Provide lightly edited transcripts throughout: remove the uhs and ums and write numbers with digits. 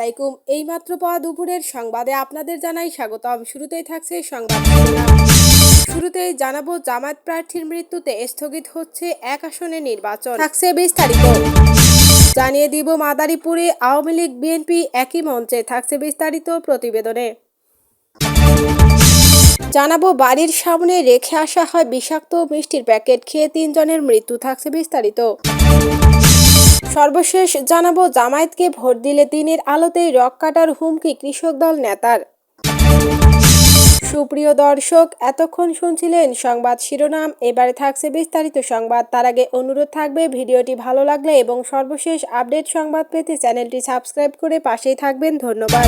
আলাইকুম। এইমাত্র পাওয়া দুপুরের সংবাদে আপনাদের জানাই স্বাগতম। শুরুতেই থাকছে সংবাদ। শুরুতেই জানাবো জামায়াত প্রার্থীর মৃত্যুতে স্থগিত হচ্ছে এক আসনে নির্বাচন। থাকছে বিস্তারিত। জানিয়ে দিব মাদারীপুরে আওয়ামী লীগ বিএনপি একই মঞ্চে। থাকছে বিস্তারিত প্রতিবেদনে। জানাবো বাড়ির সামনে রেখে আসা হয় বিষাক্ত মিষ্টির প্যাকেট, খেয়ে 3 জনের মৃত্যু। থাকছে বিস্তারিত। সর্বশেষ জানাবো জামায়াতকে ভোট দিলে দিনের আলোতেই রক কাটার হুমকি কৃষক দল নেতার। সুপ্রিয় দর্শক, এতক্ষণ শুনছিলেন সংবাদ শিরোনাম, এবারে থাকছে বিস্তারিত সংবাদ। তার আগে অনুরোধ থাকবে ভিডিওটি ভালো লাগলে এবং সর্বশেষ আপডেট সংবাদ পেতে চ্যানেলটি সাবস্ক্রাইব করে পাশেই থাকবেন। ধন্যবাদ।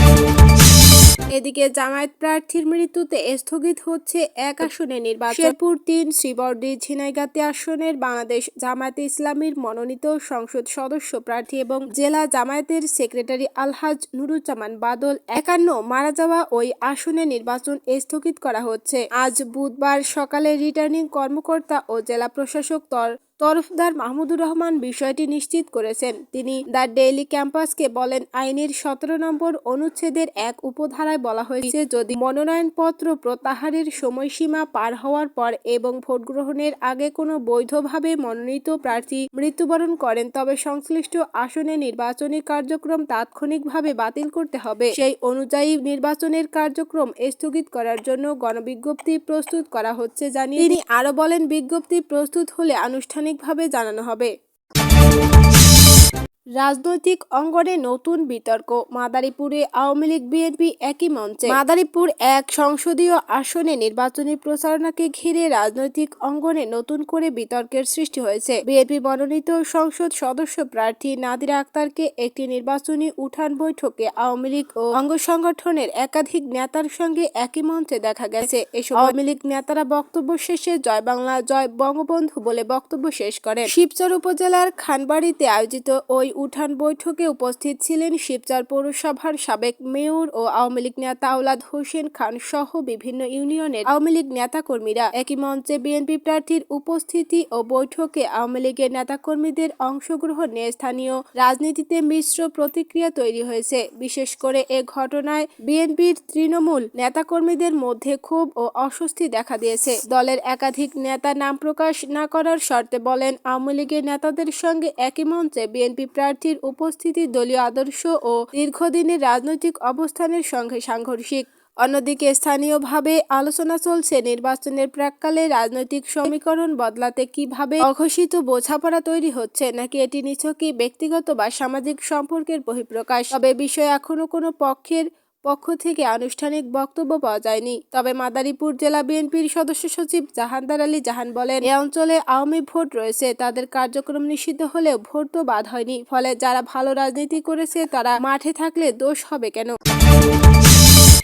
এদিকে জামায়াত প্রার্থীর মৃত্যুতে স্থগিত হচ্ছে এক আসনে নির্বাচন। শেরপুর 3 শ্রীবর্দী ঝিনাইগাতি আসনের বাংলাদেশ জামায়াতে ইসলামীর মনোনীত সংসদ সদস্য প্রার্থী এবং জেলা জামায়াতের সেক্রেটারি আলহাজ নুরুজ্জামান বাদল 51 মারা যাওয়া ওই আসনে নির্বাচন স্থগিত করা হচ্ছে। আজ বুধবার সকালে রিটার্নিং কর্মকর্তা ও জেলা প্রশাসক তরফদার মাহমুদুর রহমান বিষয়টি নিশ্চিত করেছেন। তিনি দ্য ডেইলি ক্যাম্পাসকে বলেন, আইনের 17 নম্বর অনুচ্ছেদের 1 উপধারায় বলা হয়েছে, যদি মনোনয়নপত্র প্রত্যাহারের সময়সীমা পার হওয়ার পর এবং ভোট গ্রহণের আগে কোনো বৈধভাবে মনোনীত প্রার্থী মৃত্যুবরণ করেন তবে সংশ্লিষ্ট আসনে নির্বাচনী কার্যক্রম তাৎক্ষণিকভাবে বাতিল করতে হবে। সেই অনুযায়ী নির্বাচনের কার্যক্রম স্থগিত করার জন্য গণবিজ্ঞপ্তি প্রস্তুত করা হচ্ছে জানিয়ে তিনি আরো বলেন, বিজ্ঞপ্তি প্রস্তুত হলে আনুষ্ঠানিকভাবে জানানো হবে। রাজনৈতিক অঙ্গনে নতুন বিতর্ক। মাদারীপুরে আওয়ামী লীগ বিএনপি একই মঞ্চে। মাদারীপুর 1 সংসদীয় আসনে নির্বাচনী প্রচারণাকে ঘিরে রাজনৈতিক অঙ্গনে নতুন করে বিতর্কের সৃষ্টি হয়েছে। বিএনপি মনোনীত সংসদ সদস্য প্রার্থী নাদিরা আক্তারকে একটি নির্বাচনী উঠান বৈঠকে আওয়ামী লীগ ও অঙ্গ সংগঠনের একাধিক নেতার সঙ্গে একই মঞ্চে দেখা গেছে। এসব আওয়ামী লীগ নেতারা বক্তব্য শেষে জয় বাংলা জয় বঙ্গবন্ধু বলে বক্তব্য শেষ করেন। শিবচর উপজেলার খানবাড়িতে আয়োজিত ওই উঠান বৈঠকে উপস্থিত ছিলেন শিবচর পৌরসভার সাবেক মেয়র ও আওয়ামী লীগ নেতা আওলাদ হোসেন খান সহ বিভিন্ন ইউনিয়নের আওয়ামী লীগ নেতাকর্মীরা। একই মঞ্চে বিএনপি প্রার্থীর উপস্থিতি ও বৈঠকে আওয়ামী লীগের নেতাকর্মীদের অংশগ্রহণ নিয়ে স্থানীয় রাজনীতিতে মিশ্র প্রতিক্রিয়া তৈরি হয়েছে। বিশেষ করে এ ঘটনায় বিএনপির তৃণমূল নেতাকর্মীদের মধ্যে ক্ষোভ ও অস্বস্তি দেখা দিয়েছে। দলের একাধিক নেতা নাম প্রকাশ না করার শর্তে বলেন, আওয়ামী লীগের নেতাদের সঙ্গে একই মঞ্চে বিএনপি প্রার্থীর উপস্থিতি দলীয় আদর্শ ও দীর্ঘদিনের রাজনৈতিক অবস্থানের সঙ্গে সাংঘর্ষিক। অন্যদিকে স্থানীয়ভাবে আলোচনা চলছে, নির্বাচনের প্রাক্কালে রাজনৈতিক সমীকরণ বদলাতে কিভাবে অঘোষিত বোঝাপড়া তৈরি হচ্ছে, নাকি এটি নিছকই ব্যক্তিগত বা সামাজিক সম্পর্কের বহিঃপ্রকাশ। তবে বিষয়ে এখনো কোনো পক্ষ থেকে আনুষ্ঠানিক বক্তব্য পাওয়া যায়নি। তবে মাদারীপুর জেলা বিএনপির সদস্য সচিব জাহানদার আলী জাহান বলেন, এ অঞ্চলে আওয়ামী ভোট রয়েছে, তাদের কার্যক্রম নিষিদ্ধ হলেও ভোট তো বাদ হয়নি। ফলে যারা ভালো রাজনীতি করেছে তারা মাঠে থাকলে দোষ হবে কেন?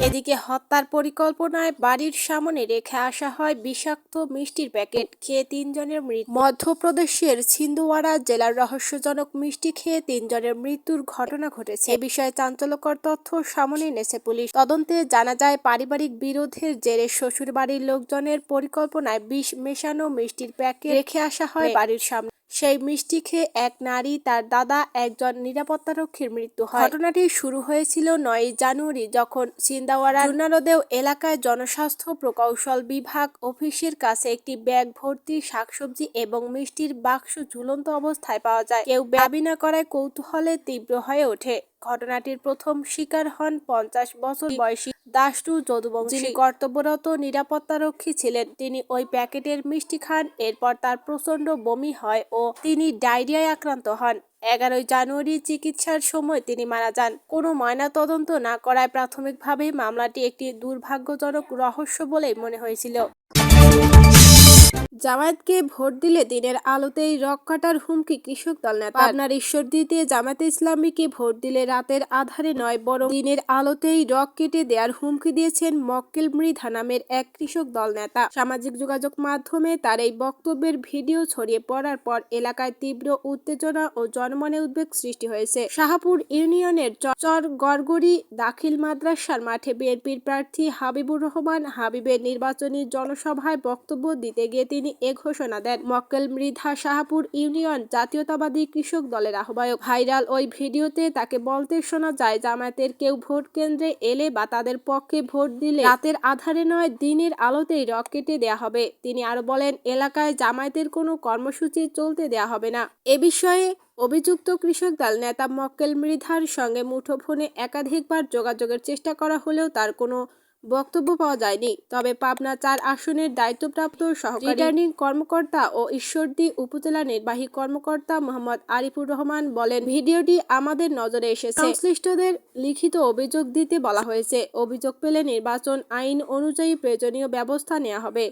এদিকে হত্যার পরিকল্পনায় বাড়ির সামনে রেখে আসা হয় বিষাক্ত মিষ্টির প্যাকেট, খেয়ে 3 জনের মৃত্যু। মধ্যপ্রদেশের ছিন্দওয়াড়া জেলার রহস্যজনক মিষ্টি খেয়ে 3 জনের মৃত্যুর ঘটনা ঘটেছে। এ বিষয়ে চাঞ্চল্যকর তথ্য সামনে এনেছে পুলিশ। তদন্তে জানা যায়, পারিবারিক বিরোধের জেরে শ্বশুর বাড়ির লোকজনের পরিকল্পনায় বিষ মেশানো মিষ্টির প্যাকেট রেখে আসা হয় বাড়ির সামনে। সেই মিষ্টি খেয়ে এক নারী, তার দাদা, একজন নিরাপত্তারক্ষীর মৃত্যু হয়। ঘটনাটি শুরু হয়েছিল 9 জানুয়ারি, যখন ছিন্দওয়াড়া রুনারদেও এলাকায় জনস্বাস্থ্য প্রকৌশল বিভাগ অফিসের কাছে একটি ব্যাগ ভর্তি শাকসবজি এবং মিষ্টির বাক্স ঝুলন্ত অবস্থায় পাওয়া যায়। কেউ দাবি না করায় কৌতূহলে তীব্র হয়ে ওঠে। ঘটনাটির প্রথম শিকার হন 50 বছর বয়সী দাশটু যদুবংশী, যিনি কর্তব্যরত নিরাপত্তারক্ষী ছিলেন। তিনি ওই প্যাকেটের মিষ্টি খান, এরপর তার প্রচণ্ড বমি হয় ও তিনি ডায়রিয়ায় আক্রান্ত হন। 11 জানুয়ারি চিকিৎসার সময় তিনি মারা যান। কোনো ময়নাতদন্ত না করায় প্রাথমিকভাবে মামলাটি একটি দুর্ভাগ্যজনক রহস্য বলেই মনে হয়েছিল। জামায়াতকে ভোট দিলে দিনের আলোতেই রক কাটার হুমকি কৃষক দল নেতা। পাবনার ঈশ্বরদীতে জামায়াতে ইসলামীকে ভোট দিলে রাতের আধারে নয়, বরং দিনের আলোতেই রক কেটে দেওয়ার হুমকি দিয়েছেন মক্কেল মৃধা নামের এক কৃষক দল নেতা। সামাজিক যোগাযোগ মাধ্যমে তার এই বক্তব্যের ভিডিও ছড়িয়ে পড়ার পর এলাকায় তীব্র উত্তেজনা ও জনমনে উদ্বেগ সৃষ্টি হয়েছে। শাহাপুর ইউনিয়নের চর গড়গড়ি দাখিল মাদ্রাসার মাঠে বিএনপির প্রার্থী হাবিবুর রহমান হাবিবের নির্বাচনী জনসভায় বক্তব্য দিতে দিতে গিয়ে তিনি এ ঘোষণা দেন। মক্কেল মৃধা শাহপুর ইউনিয়ন জাতীয়তাবাদী কৃষক দলের আহ্বায়ক। ভাইরাল ওই ভিডিওতে তাকে বলতে শোনা যায়, জামায়াতের কেউ ভোট কেন্দ্রে এলে বা তাদের পক্ষে ভোট দিলে রাতের আধারে নয়, দিনের আলোতেই রক কেটে দেয়া হবে। তিনি আরো বলেন, এলাকায় জামায়াতের কোনো কর্মসূচি চলতে দেয়া হবে না। এ বিষয়ে অভিযুক্ত কৃষক দল নেতা মক্কেল মৃধার সঙ্গে মুঠোফোনে একাধিকবার যোগাযোগের চেষ্টা করা হলেও তার কোনো বক্তব্য পাওয়া যায়নি। তবে পাবনা ৪ আসনের দায়িত্বপ্রাপ্ত সহকারী রিটার্নিং কর্মকর্তা ও ঈশ্বরদী উপজেলা নির্বাহী কর্মকর্তা মোহাম্মদ আরিফুর রহমান বলেন, ভিডিওটি আমাদের নজরে এসেছে। সংশ্লিষ্টদের লিখিত অভিযোগ দিতে বলা হয়েছে। অভিযোগ পেলে নির্বাচন আইন অনুযায়ী প্রয়োজনীয় ব্যবস্থা নেওয়া হবে।